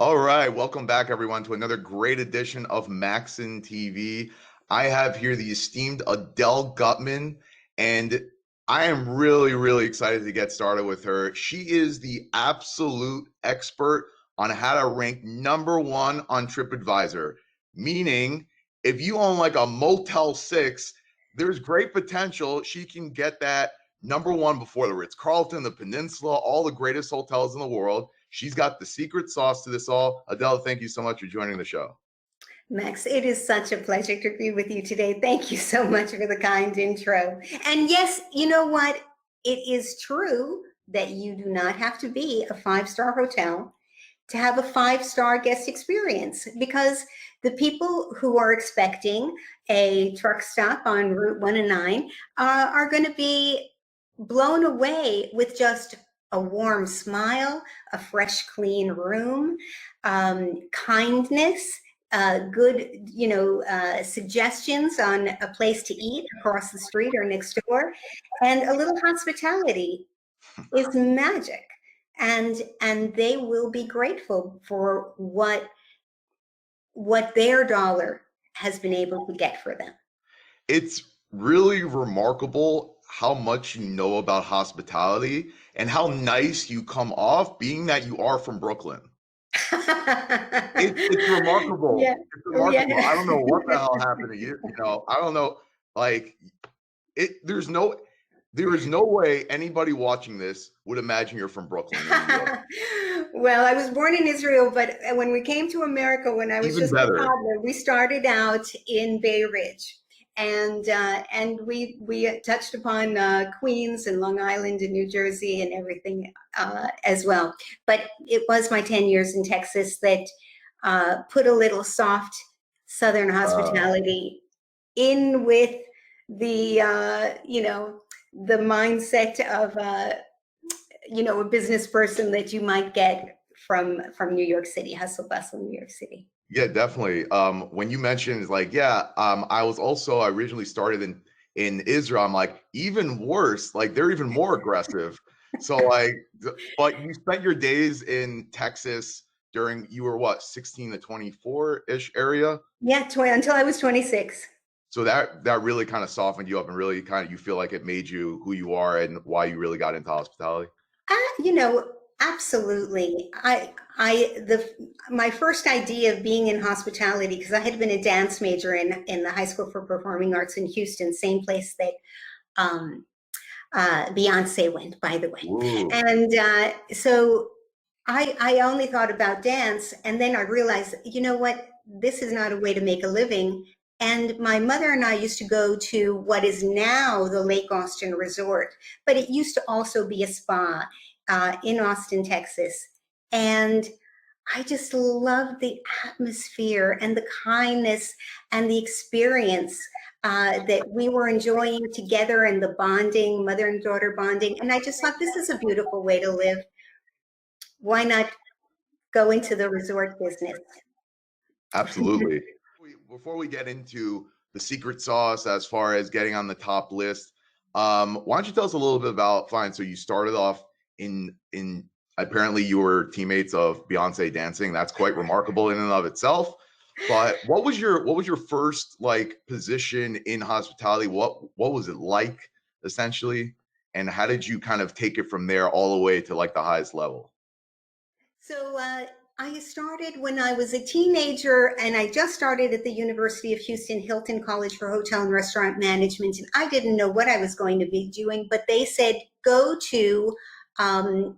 All right, welcome back everyone to another great edition of Maxin TV. I have here the esteemed Adele Gutman, and I am really excited to get started with her. She is the absolute expert on how to rank #1 on TripAdvisor, meaning if you own like a Motel 6, there's great potential she can get that #1 before the Ritz-Carlton, the Peninsula, all the greatest hotels in the world. She's got the secret sauce to this all. Adele, thank you so much for joining the show. Max, it is such a pleasure to be with you today. Thank you so much for the kind intro. And yes, you know what? It is true that you do not have to be a five-star hotel to have a five-star guest experience, because the people who are expecting a truck stop on Route 109 are going to be blown away with just a warm smile, a fresh, clean room, kindness, good, suggestions on a place to eat across the street or next door, and a little hospitality is magic. And they will be grateful for what their dollar has been able to get for them. It's really remarkable how much you know about hospitality and how nice you come off, being that you are from Brooklyn. It's remarkable. Yeah. It's remarkable. Yeah. I don't know what the hell happened to you. I don't know. Like there is no way anybody watching this would imagine you're from Brooklyn. Well, I was born in Israel, but when we came to America, when I was Even just better. a toddler, we started out in Bay Ridge, and we touched upon Queens and Long Island and New Jersey and everything as well. But it was my 10 years in Texas that put a little soft Southern hospitality in with the the mindset of a business person that you might get from New York City, hustle bustle New York City. Yeah, definitely. When you mentioned I originally started in Israel. I'm like, even worse, like they're even more aggressive. So but you spent your days in Texas you were what, 16 to 24-ish area? Yeah, until I was 26. So that really kind of softened you up and really you feel like it made you who you are and why you really got into hospitality? Absolutely. My first idea of being in hospitality, because I had been a dance major in the High School for Performing Arts in Houston, same place that Beyonce went, by the way. Ooh. And so I only thought about dance, and then I realized, you know what, this is not a way to make a living. And my mother and I used to go to what is now the Lake Austin Resort, but it used to also be a spa in Austin, Texas. And I just loved the atmosphere and the kindness and the experience that we were enjoying together, and the bonding, mother and daughter bonding. And I just thought, this is a beautiful way to live. Why not go into the resort business? Absolutely. Before we get into the secret sauce as far as getting on the top list, why don't you tell us a little bit about, so you started off in apparently you were teammates of Beyonce dancing. That's quite remarkable in and of itself. But what was your first position in hospitality? What was it like essentially? And how did you kind of take it from there all the way to the highest level? So I started when I was a teenager, and I just started at the University of Houston Hilton College for Hotel and Restaurant Management. And I didn't know what I was going to be doing, but they said, go to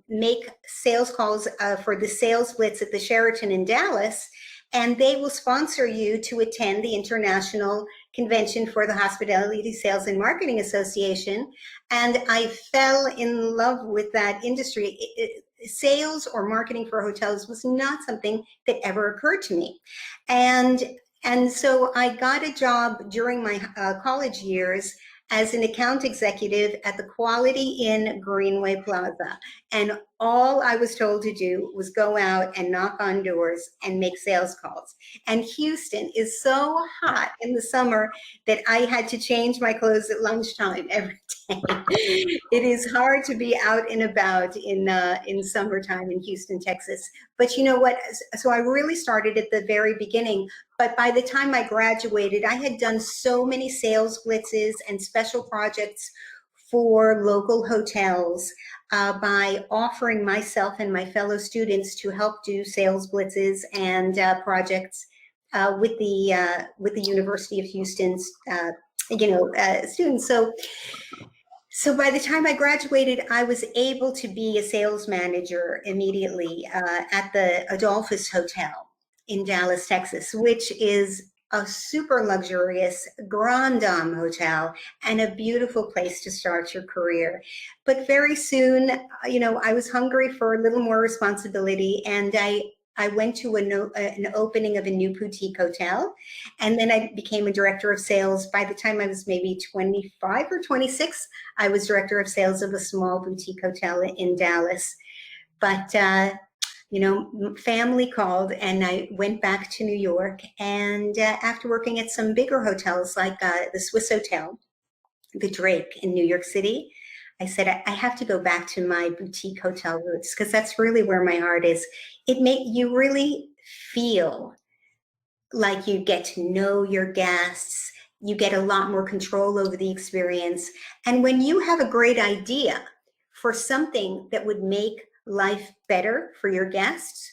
make sales calls for the sales blitz at the Sheraton in Dallas, and they will sponsor you to attend the International Convention for the Hospitality Sales and Marketing Association. And I fell in love with that industry. Sales or marketing for hotels was not something that ever occurred to me. And so I got a job during my college years as an account executive at the Quality Inn Greenway Plaza. And all I was told to do was go out and knock on doors and make sales calls. And Houston is so hot in the summer that I had to change my clothes at lunchtime every day. It is hard to be out and about in summertime in Houston, Texas. But you know what? So I really started at the very beginning. But by the time I graduated, I had done so many sales blitzes and special projects for local hotels by offering myself and my fellow students to help do sales blitzes and projects with the University of Houston's students. So by the time I graduated, I was able to be a sales manager immediately at the Adolphus Hotel in Dallas, Texas, which is a super luxurious Grand Dame hotel and a beautiful place to start your career. But very soon, I was hungry for a little more responsibility, and I went to an opening of a new boutique hotel, and then I became a director of sales. By the time I was maybe 25 or 26, I was director of sales of a small boutique hotel in Dallas. But family called, and I went back to New York. And after working at some bigger hotels like the Swiss Hotel, the Drake in New York City, I said, I have to go back to my boutique hotel roots, because that's really where my heart is. It makes you really feel like you get to know your guests. You get a lot more control over the experience. And when you have a great idea for something that would make life better for your guests,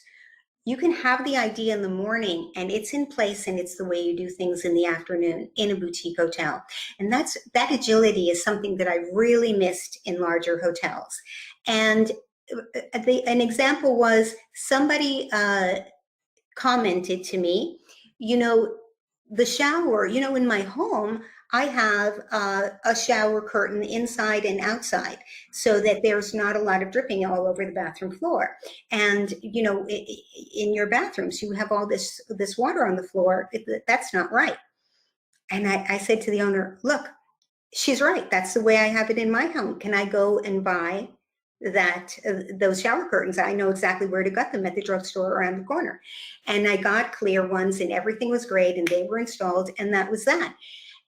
you can have the idea in the morning and it's in place, and it's the way you do things in the afternoon in a boutique hotel. And that agility is something that I really missed in larger hotels. And an example was somebody commented to me, the shower, in my home, I have a shower curtain inside and outside so that there's not a lot of dripping all over the bathroom floor. And, in your bathrooms, you have all this water on the floor. That's not right. And I said to the owner, look, she's right. That's the way I have it in my home. Can I go and buy those shower curtains? I know exactly where to get them at the drugstore around the corner. And I got clear ones, and everything was great, and they were installed, and that was that.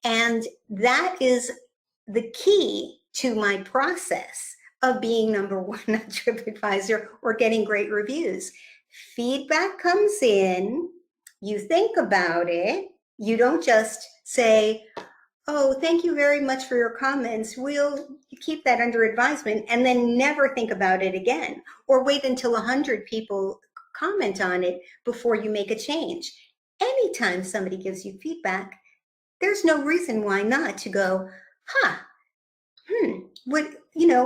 And that is the key to my process of being number one on TripAdvisor or getting great reviews. Feedback comes in, you think about it, you don't just say, oh, thank you very much for your comments, we'll keep that under advisement, and then never think about it again, or wait until 100 people comment on it before you make a change. Anytime somebody gives you feedback, there's no reason why not to go,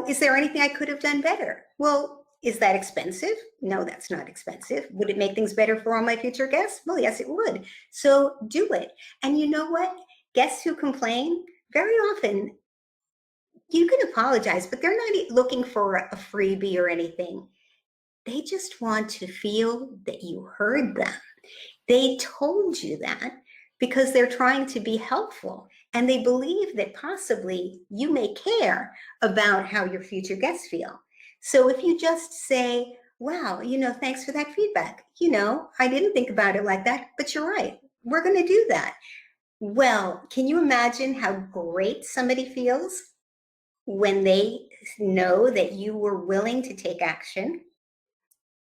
is there anything I could have done better? Well, is that expensive? No, that's not expensive. Would it make things better for all my future guests? Well, yes, it would. So do it. And you know what? Guests who complain, very often, you can apologize, but they're not looking for a freebie or anything. They just want to feel that you heard them. They told you that because they're trying to be helpful, and they believe that possibly you may care about how your future guests feel. So if you just say, wow, thanks for that feedback. I didn't think about it like that, but you're right. We're going to do that. Well, can you imagine how great somebody feels when they know that you were willing to take action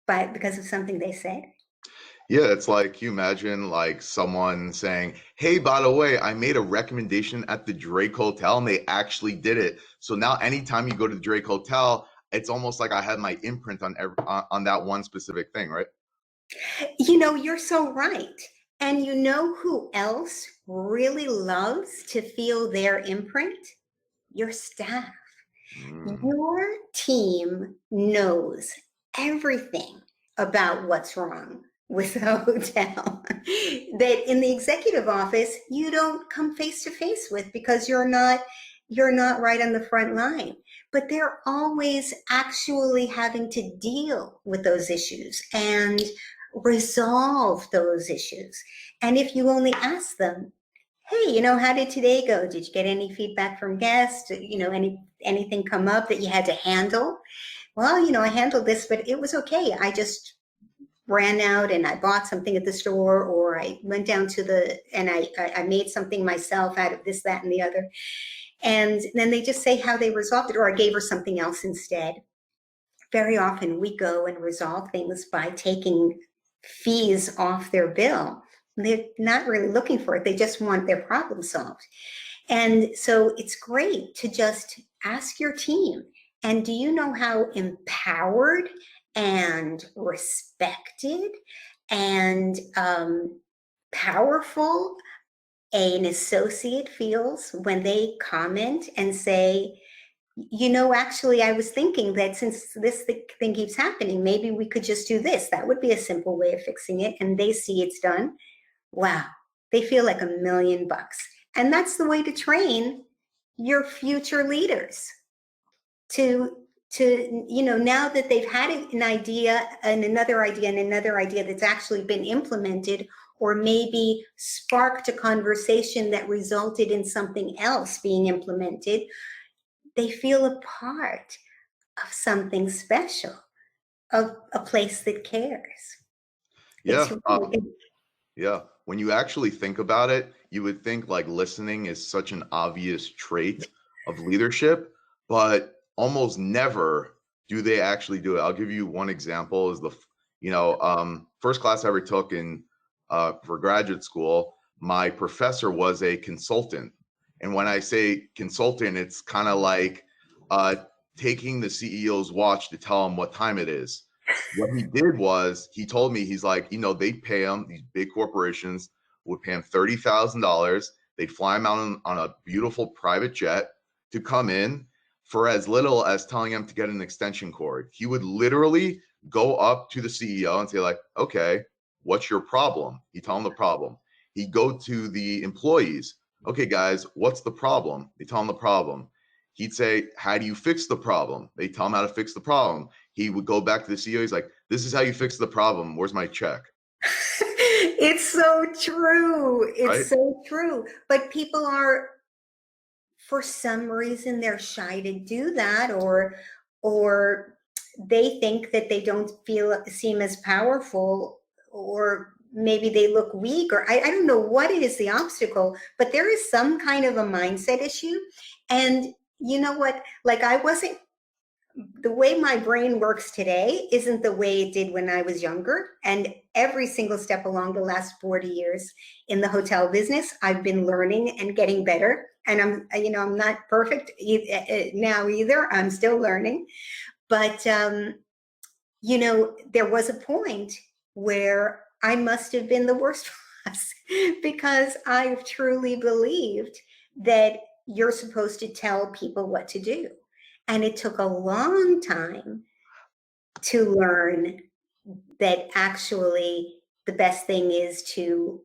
because of something they said? Yeah, it's like, you imagine like someone saying, hey, by the way, I made a recommendation at the Drake Hotel and they actually did it. So now anytime you go to the Drake Hotel, it's almost like I had my imprint on that one specific thing, right? You're so right. And you know who else really loves to feel their imprint? Your staff. Your team knows everything about what's wrong with the hotel that in the executive office you don't come face to face with because you're not right on the front line. But they're always actually having to deal with those issues and resolve those issues. And if you only ask them, hey, how did today go? Did you get any feedback from guests? Anything come up that you had to handle? Well, I handled this, but it was okay. I just ran out and I bought something at the store, or I went down to and I made something myself out of this, that, and the other. And then they just say how they resolved it, or I gave her something else instead. Very often we go and resolve things by taking fees off their bill. They're not really looking for it. They just want their problem solved. And so it's great to just ask your team, and do you know how empowered and respected and powerful an associate feels when they comment and say, actually, I was thinking that since this thing keeps happening, maybe we could just do this. That would be a simple way of fixing it. And they see it's done. Wow, they feel like $1,000,000. And that's the way to train your future leaders to now that they've had an idea and another idea and another idea that's actually been implemented, or maybe sparked a conversation that resulted in something else being implemented, they feel a part of something special, of a place that cares. Yeah. Really, Yeah. When you actually think about it, you would think like listening is such an obvious trait of leadership, but almost never do they actually do it. I'll give you one example is first class I ever took for graduate school, my professor was a consultant. And when I say consultant, it's kind of like taking the CEO's watch to tell him what time it is. What he did was he told me, he's like, they pay him, these big corporations would pay him $30,000. They'd fly him out on a beautiful private jet to come in for as little as telling him to get an extension cord. He would literally go up to the CEO and say like, okay, what's your problem? He tell him the problem. He'd go to the employees. Okay, guys, what's the problem? They tell him the problem. He'd say, how do you fix the problem? They tell him how to fix the problem. He would go back to the CEO. He's like, this is how you fix the problem. Where's my check? It's so true. It's right? So true. But people are, for some reason, they're shy to do that, or they think that they don't seem as powerful, or maybe they look weak, or I don't know what it is, the obstacle, but there is some kind of a mindset issue. And you know what? Like, the way my brain works today isn't the way it did when I was younger. And every single step along the last 40 years in the hotel business, I've been learning and getting better. And I'm not perfect now either. I'm still learning. But, there was a point where I must have been the worst boss, because I truly believed that you're supposed to tell people what to do. And it took a long time to learn that actually the best thing is to,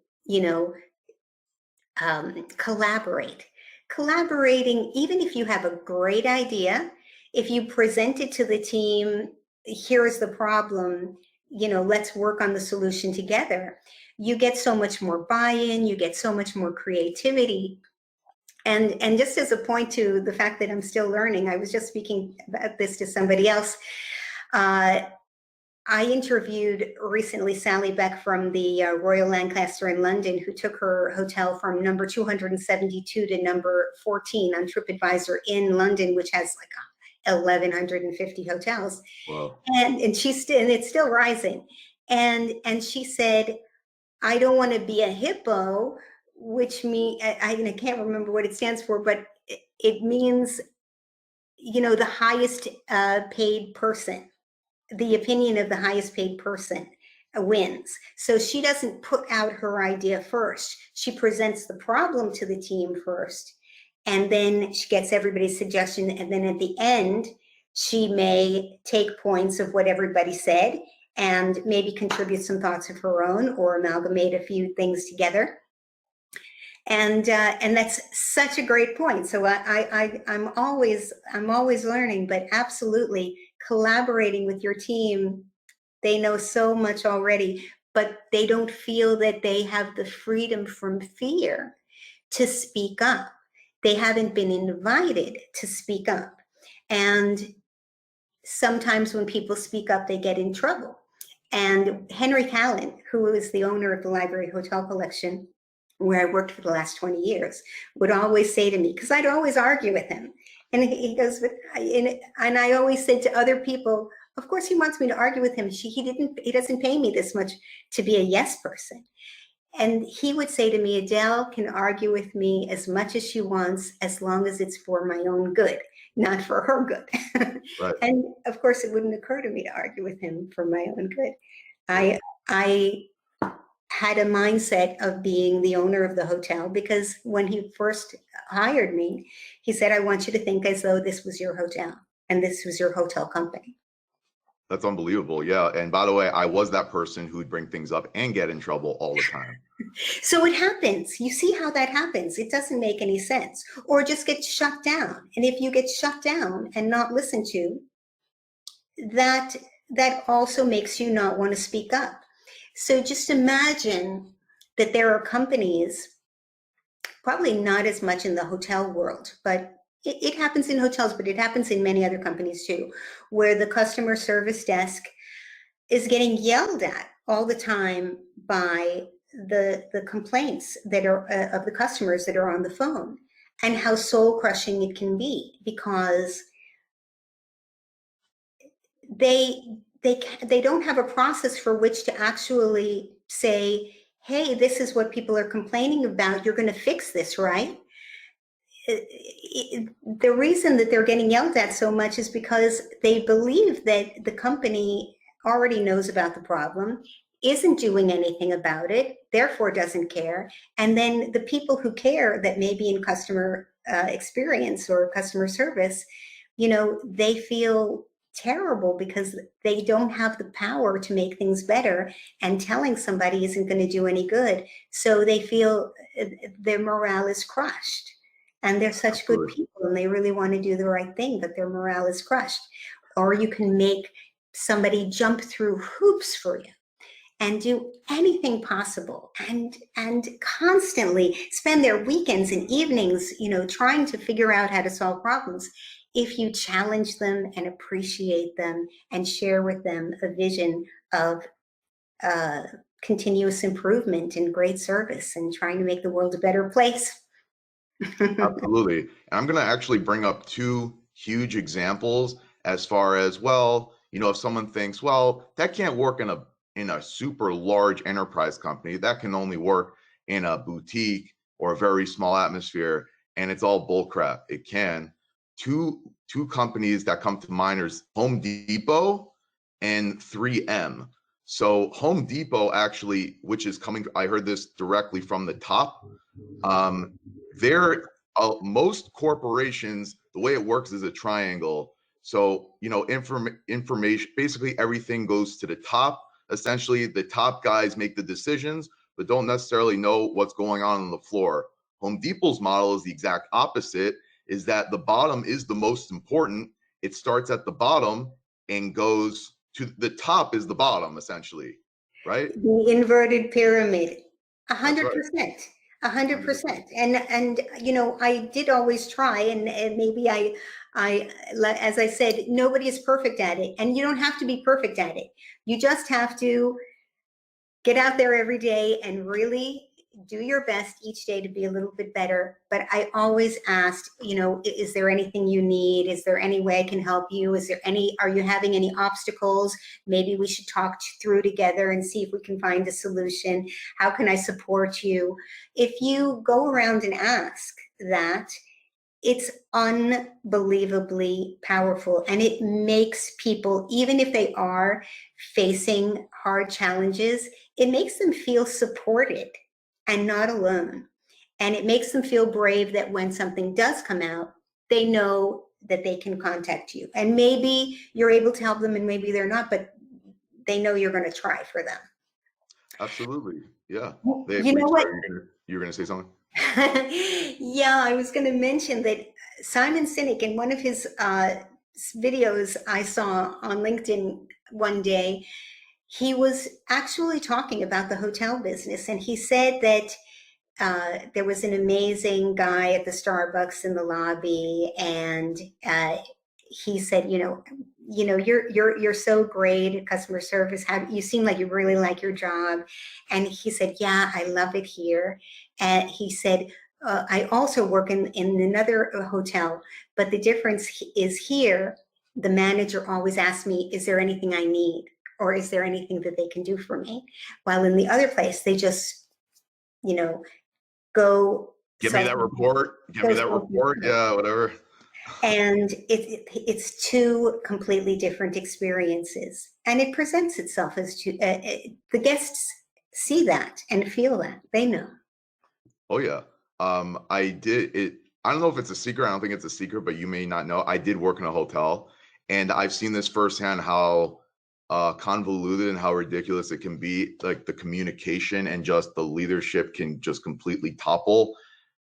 collaborate. Collaborating, even if you have a great idea, if you present it to the team, here's the problem, let's work on the solution together. You get so much more buy-in, you get so much more creativity. And just as a point to the fact that I'm still learning, I was just speaking about this to somebody else. I interviewed recently Sally Beck from the Royal Lancaster in London, who took her hotel from number 272 to number 14 on TripAdvisor in London, which has like 1,150 hotels. Wow. And it's still rising. And she said, I don't want to be a hippo, which means, I can't remember what it stands for, but it means, the highest paid person. The opinion of the highest paid person wins. So she doesn't put out her idea first. She presents the problem to the team first, and then she gets everybody's suggestion. And then at the end, she may take points of what everybody said and maybe contribute some thoughts of her own, or amalgamate a few things together. And that's such a great point. So I'm always learning, but absolutely collaborating with your team. They know so much already, but they don't feel that they have the freedom from fear, to speak up. They haven't been invited to speak up. And sometimes when people speak up, they get in trouble. And Henry Callan, who is the owner of the Library Hotel Collection, where I worked for the last 20 years, would always say to me, because I'd always argue with him. And he goes, and I always said to other people, of course he wants me to argue with him. He doesn't pay me this much to be a yes person. And he would say to me, Adele can argue with me as much as she wants, as long as it's for my own good, not for her good. Right. And of course, it wouldn't occur to me to argue with him for my own good. I had a mindset of being the owner of the hotel, because when he first hired me, he said, I want you to think as though this was your hotel and this was your hotel company. That's unbelievable. Yeah. And by the way, I was that person who'd bring things up and get in trouble all the time. So it happens. You see how that happens. It doesn't make any sense. Or just get shut down. And if you get shut down and not listened to, that also makes you not want to speak up. So just imagine that there are companies, probably not as much in the hotel world, but it happens in hotels, but it happens in many other companies too, where the customer service desk is getting yelled at all the time by the complaints that are of the customers that are on the phone, and how soul crushing it can be, because they don't have a process for which to actually say, hey, this is what people are complaining about. You're going to fix this, right? The reason that they're getting yelled at so much is because they believe that the company already knows about the problem, isn't doing anything about it, therefore doesn't care. And then the people who care, that may be in customer experience or customer service, they feel terrible because they don't have the power to make things better, and telling somebody isn't going to do any good. So they feel their morale is crushed. And they're such good people and they really want to do the right thing, but their morale is crushed. Or you can make somebody jump through hoops for you and do anything possible, and constantly spend their weekends and evenings, trying to figure out how to solve problems. If you challenge them and appreciate them and share with them a vision of continuous improvement and great service and trying to make the world a better place. Absolutely. And I'm going to actually bring up two huge examples as far as, well, if someone thinks, well, that can't work in a super large enterprise company, that can only work in a boutique or a very small atmosphere, and it's all bullcrap. It can. Two companies that come to mind are Home Depot and 3M. So Home Depot actually, which is coming, I heard this directly from the top. Most corporations, the way it works is a triangle. So, information, basically everything goes to the top. Essentially, the top guys make the decisions, but don't necessarily know what's going on the floor. Home Depot's model is the exact opposite, is that the bottom is the most important. It starts at the bottom and goes to the top is the bottom, essentially, right? The inverted pyramid, 100%. 100%. And I did always try, and maybe I, as I said, nobody is perfect at it, and you don't have to be perfect at it. You just have to get out there every day and really do your best each day to be a little bit better. But I always asked, is there anything you need? Is there any way I can help you? Are you having any obstacles? Maybe we should talk through together and see if we can find a solution. How can I support you? If you go around and ask that, it's unbelievably powerful, and it makes people, even if they are facing hard challenges, it makes them feel supported and not alone. And it makes them feel brave that when something does come out, they know that they can contact you. And maybe you're able to help them and maybe they're not, but they know you're going to try for them. Absolutely. Yeah. You know what? You're going to say something? Yeah, I was going to mention that Simon Sinek, in one of his videos I saw on LinkedIn one day, he was actually talking about the hotel business, and he said that there was an amazing guy at the Starbucks in the lobby, and he said, you're so great at customer service. How you seem like you really like your job. And he said, yeah, I love it here. And he said, I also work in another hotel, but the difference is here, the manager always asks me, is there anything I need? Or is there anything that they can do for me? While in the other place, they just, go. Give me that report. Give me that report. Yeah, whatever. And it's two completely different experiences, and it presents itself as two. The guests see that and feel that. They know. Oh yeah. I did it. I don't know if it's a secret. I don't think it's a secret, but you may not know. I did work in a hotel, and I've seen this firsthand how convoluted and how ridiculous it can be. Like the communication and just the leadership can just completely topple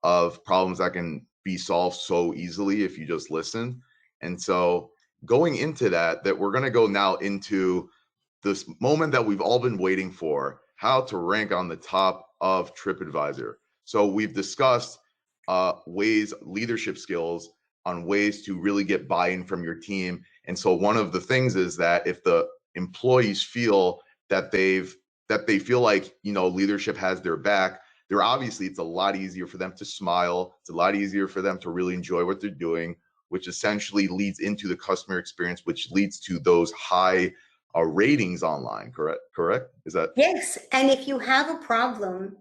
of problems that can be solved so easily if you just listen. And so going into that we're going to go now into this moment that we've all been waiting for, how to rank on the top of TripAdvisor. So we've discussed leadership skills on ways to really get buy-in from your team. And so one of the things is that if the employees feel that they feel like, leadership has their back, it's a lot easier for them to smile. It's a lot easier for them to really enjoy what they're doing, which essentially leads into the customer experience, which leads to those high ratings online. Correct? Is that? Yes. And if you have a problem,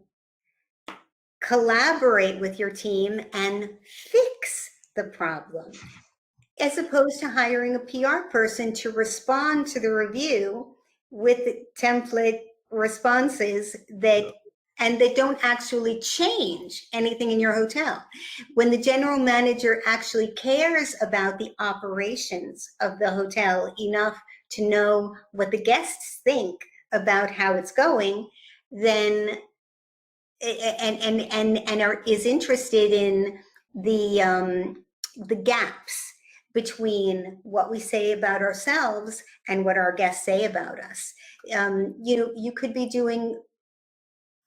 collaborate with your team and fix the problem, as opposed to hiring a PR person to respond to the review with template responses that don't actually change anything in your hotel. When the general manager actually cares about the operations of the hotel enough to know what the guests think about how it's going, then is interested in the gaps between what we say about ourselves and what our guests say about us. You could be doing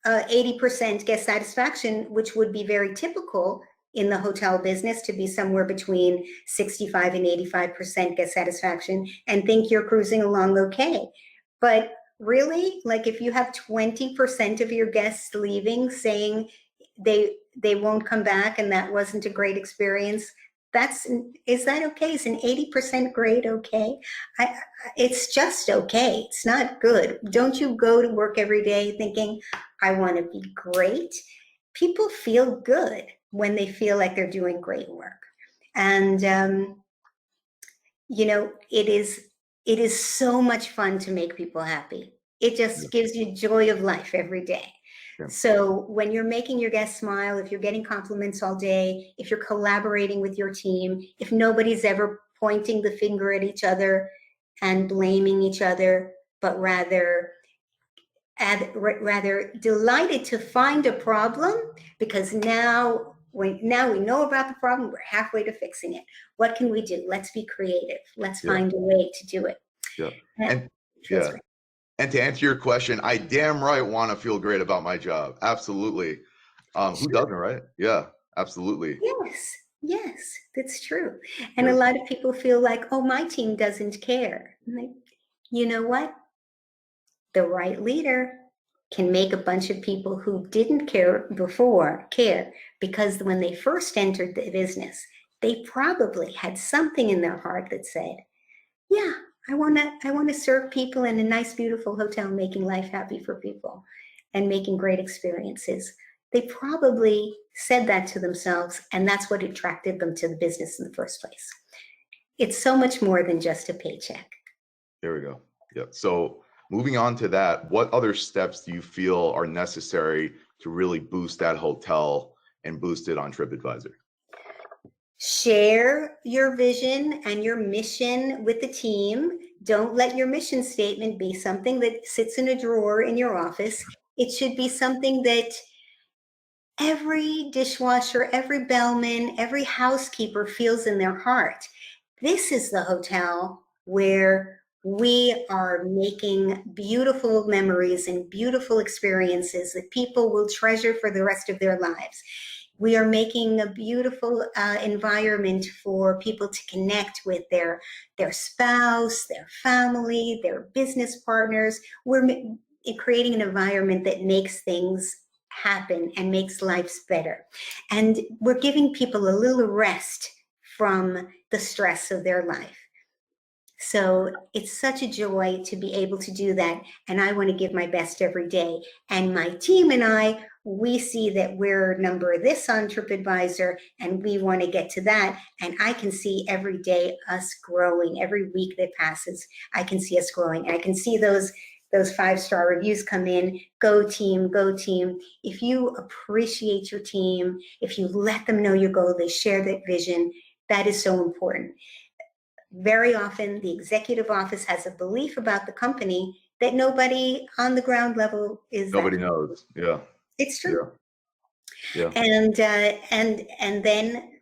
80% guest satisfaction, which would be very typical in the hotel business, to be somewhere between 65 and 85% guest satisfaction, and think you're cruising along okay. But really, like if you have 20% of your guests leaving saying they won't come back and that wasn't a great experience, is that okay? Is an 80% grade okay? It's just okay. It's not good. Don't you go to work every day thinking, I want to be great? People feel good when they feel like they're doing great work. And, it is so much fun to make people happy. It just gives you joy of life every day. Yeah. So when you're making your guests smile, if you're getting compliments all day, if you're collaborating with your team, if nobody's ever pointing the finger at each other and blaming each other, but rather delighted to find a problem, because now we know about the problem, we're halfway to fixing it. What can we do? Let's be creative. Let's find a way to do it. Yeah. And to answer your question, I damn right want to feel great about my job. Absolutely. Who doesn't, right? Yeah, absolutely. Yes, that's true. And a lot of people feel like, oh, my team doesn't care. Like, you know what? The right leader can make a bunch of people who didn't care before care, because when they first entered the business, they probably had something in their heart that said, yeah, I want to serve people in a nice, beautiful hotel, making life happy for people and making great experiences. They probably said that to themselves, and that's what attracted them to the business in the first place. It's so much more than just a paycheck. There we go. Yep. So moving on to that, what other steps do you feel are necessary to really boost that hotel and boost it on TripAdvisor? Share your vision and your mission with the team. Don't let your mission statement be something that sits in a drawer in your office. It should be something that every dishwasher, every bellman, every housekeeper feels in their heart. This is the hotel where We are making beautiful memories and beautiful experiences that people will treasure for the rest of their lives. We are making a beautiful environment for people to connect with their spouse, their family, their business partners. We're creating an environment that makes things happen and makes lives better. And we're giving people a little rest from the stress of their life. So it's such a joy to be able to do that. And I want to give my best every day. And my team and I, we see that we're number this on TripAdvisor, and we want to get to that. And I can see every day us growing. Every week that passes, I can see us growing. And I can see those 5-star reviews come in. Go team, go team. If you appreciate your team, if you let them know your goal, they share that vision, that is so important. Very often, the executive office has a belief about the company that nobody on the ground level Nobody knows. Yeah. It's true. Yeah. And then,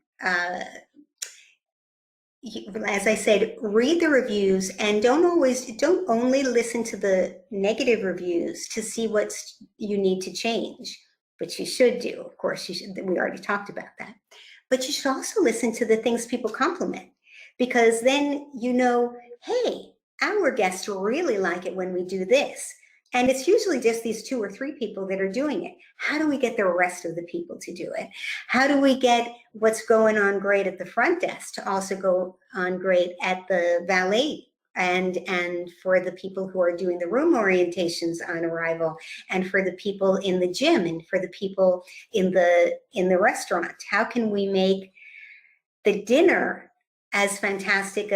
as I said, read the reviews, and don't only listen to the negative reviews to see what you need to change, but you should do. Of course, you should. We already talked about that. But you should also listen to the things people compliment, because then you know, hey, our guests really like it when we do this. And it's usually just these 2 or 3 people that are doing it. How do we get the rest of the people to do it? How do we get what's going on great at the front desk to also go on great at the valet, and for the people who are doing the room orientations on arrival, and for the people in the gym, and for the people in the restaurant? How can we make the dinner as fantastic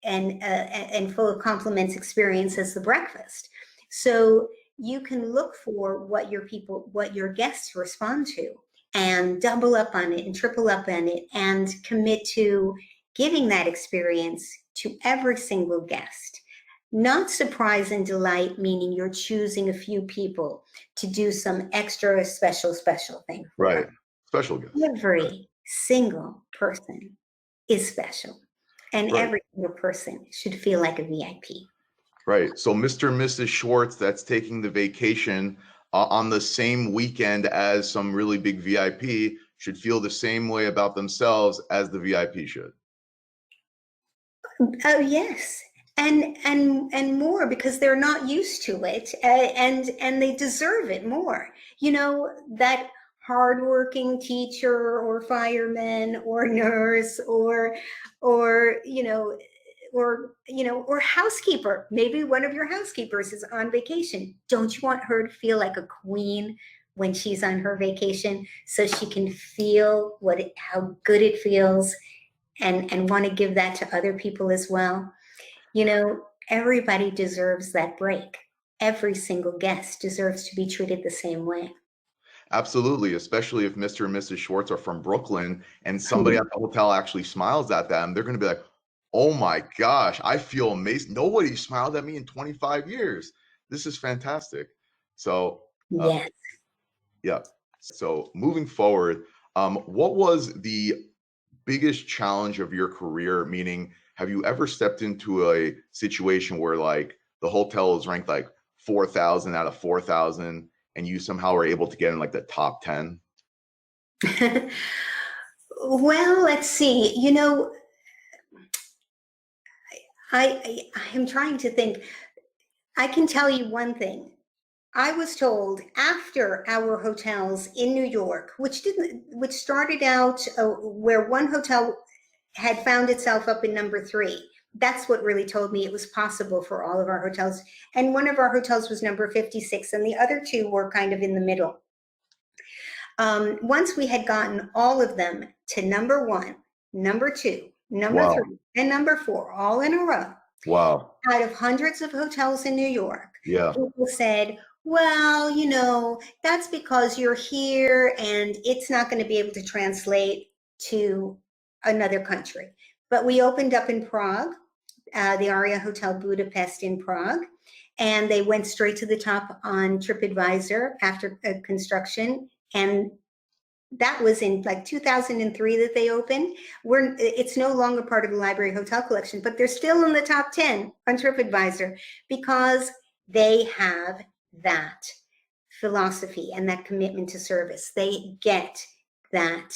and full of compliments experience as the breakfast? So you can look for what your guests respond to, and double up on it and triple up on it, and commit to giving that experience to every single guest. Not surprise and delight, meaning you're choosing a few people to do some extra special thing for. Right. Special guest. Every single person is special, and Right. every single person should feel like a VIP. Right. So Mr. and Mrs. Schwartz that's taking the vacation on the same weekend as some really big VIP should feel the same way about themselves as the VIP should. Oh yes, and more, because they're not used to it, and they deserve it more. You know, that hardworking teacher or fireman or nurse or housekeeper. Maybe one of your housekeepers is on vacation. Don't you want her to feel like a queen when she's on her vacation, so she can feel how good it feels, and want to give that to other people as well? You know, everybody deserves that break. Every single guest deserves to be treated the same way. Absolutely, especially if Mr. and Mrs. Schwartz are from Brooklyn and somebody at the hotel actually smiles at them, they're going to be like, oh my gosh, I feel amazing. Nobody smiled at me in 25 years. This is fantastic. So, Yes. yeah. So moving forward, what was the biggest challenge of your career? Meaning, have you ever stepped into a situation where like the hotel is ranked like 4,000 out of 4,000 and you somehow were able to get in like the top 10? Well, let's see. You know, I'm trying to think. I can tell you one thing. I was told after our hotels in New York, which started out where one hotel had found itself up in number 3. That's what really told me it was possible for all of our hotels. And one of our hotels was number 56, and the other 2 were kind of in the middle. Once we had gotten all of them to number 1, number 2, number Wow. 3, and number 4, all in a row. Wow. Out of hundreds of hotels in New York, Yeah. people said, well, you know, that's because you're here and it's not going to be able to translate to another country. But we opened up in Prague, the Aria Hotel Budapest in Prague, and they went straight to the top on TripAdvisor after construction. And that was in like 2003 that they opened. It's no longer part of the Library Hotel Collection, but they're still in the top 10 on TripAdvisor because they have that philosophy and that commitment to service. They get that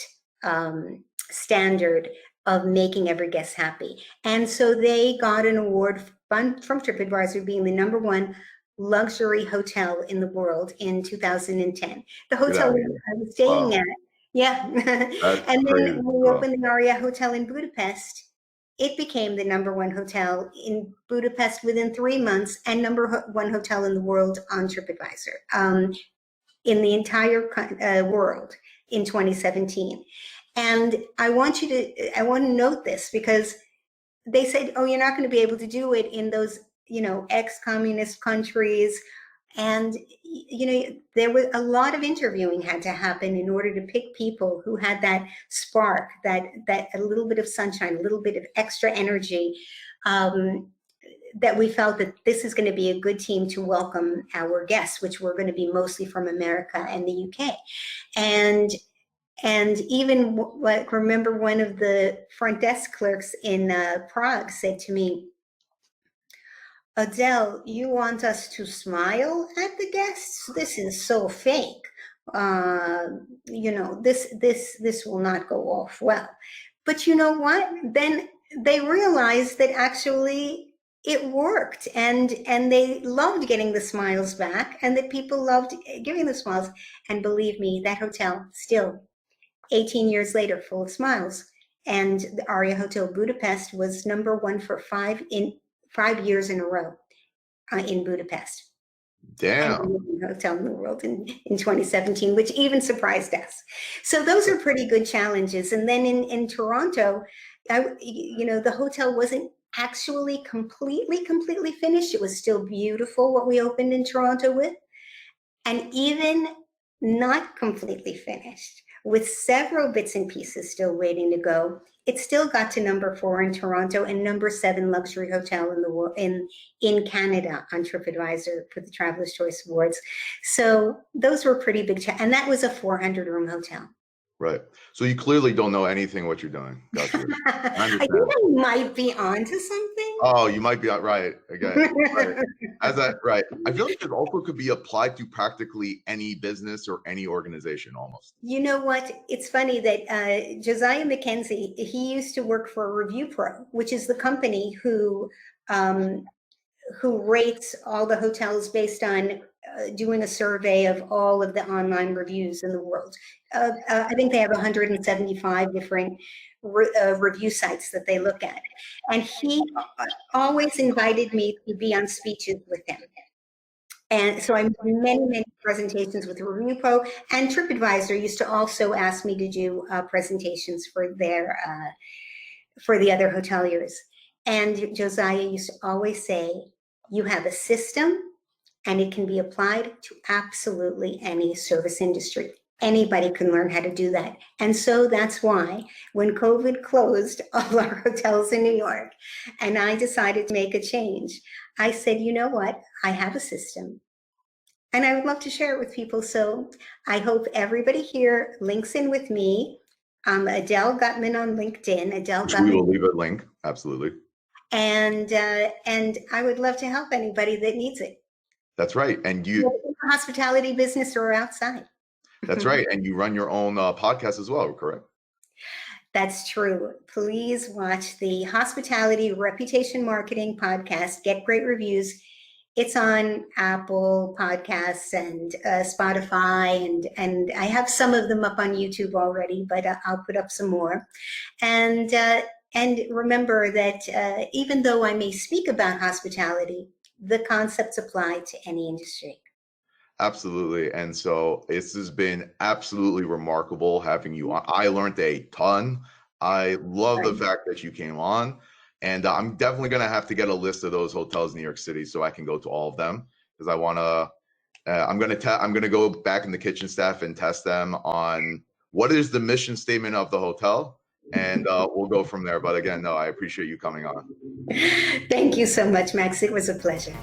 standard of making every guest happy. And so they got an award from TripAdvisor being the #1 luxury hotel in the world in 2010. The hotel I was staying at, yeah. And then when we opened the Aria Hotel in Budapest, it became the #1 hotel in Budapest within 3 months and #1 hotel in the world on TripAdvisor, in the entire world in 2017. And I want to note this because they said, oh, you're not going to be able to do it in those, ex-communist countries. And, there was a lot of interviewing had to happen in order to pick people who had that spark, that a little bit of sunshine, a little bit of extra energy, that we felt that this is going to be a good team to welcome our guests, which were going to be mostly from America and the UK. And even remember one of the front desk clerks in Prague said to me, Adele, you want us to smile at the guests? This is so fake. This will not go off well. But you know what? Then they realized that actually it worked, and they loved getting the smiles back, and that people loved giving the smiles. And believe me, that hotel still 18 years later, full of smiles. And the Aria Hotel Budapest was #1 for 5 years in a row in Budapest. Damn. Hotel in the world in 2017, which even surprised us. So those are pretty good challenges. And then in Toronto, the hotel wasn't actually completely finished. It was still beautiful what we opened in Toronto with. And even not completely finished, with several bits and pieces still waiting to go, it still got to #4 in Toronto and #7 luxury hotel in the world in Canada on TripAdvisor for the Traveler's Choice Awards. So those were pretty big, and that was a 400-room hotel. Right. So you clearly don't know anything what you're doing. Gotcha. I think I might be onto something. Oh, you might be right. Again, right. Right. I feel like it also could be applied to practically any business or any organization almost. You know what? It's funny that Josiah McKenzie, he used to work for Review Pro, which is the company who rates all the hotels based on doing a survey of all of the online reviews in the world. I think they have 175 different review sites that they look at. And he always invited me to be on speeches with him. And so I made many presentations with Review Pro, and TripAdvisor used to also ask me to do presentations for the other hoteliers. And Josiah used to always say, you have a system and it can be applied to absolutely any service industry. Anybody can learn how to do that. And so that's why when COVID closed all our hotels in New York and I decided to make a change, I said, you know what? I have a system and I would love to share it with people. So I hope everybody here links in with me. I'm Adele Gutman on LinkedIn. Adele Gutman. We will leave a link. Absolutely. And I would love to help anybody that needs it. That's right. And you, hospitality business or outside. That's right. And you run your own podcast as well, correct? That's true. Please watch the Hospitality Reputation Marketing podcast, Get Great Reviews. It's on Apple Podcasts and Spotify, and I have some of them up on YouTube already, but I'll put up some more. And remember that even though I may speak about hospitality, the concepts apply to any industry. Absolutely. And so this has been absolutely remarkable having you on. I learned a ton. I love the fact that you came on, and I'm definitely going to have to get a list of those hotels in New York City so I can go to all of them, because I want to, I'm going to go back in the kitchen staff and test them on what is the mission statement of the hotel, and we'll go from there. But again, no, I appreciate you coming on. Thank you so much, Max. It was a pleasure.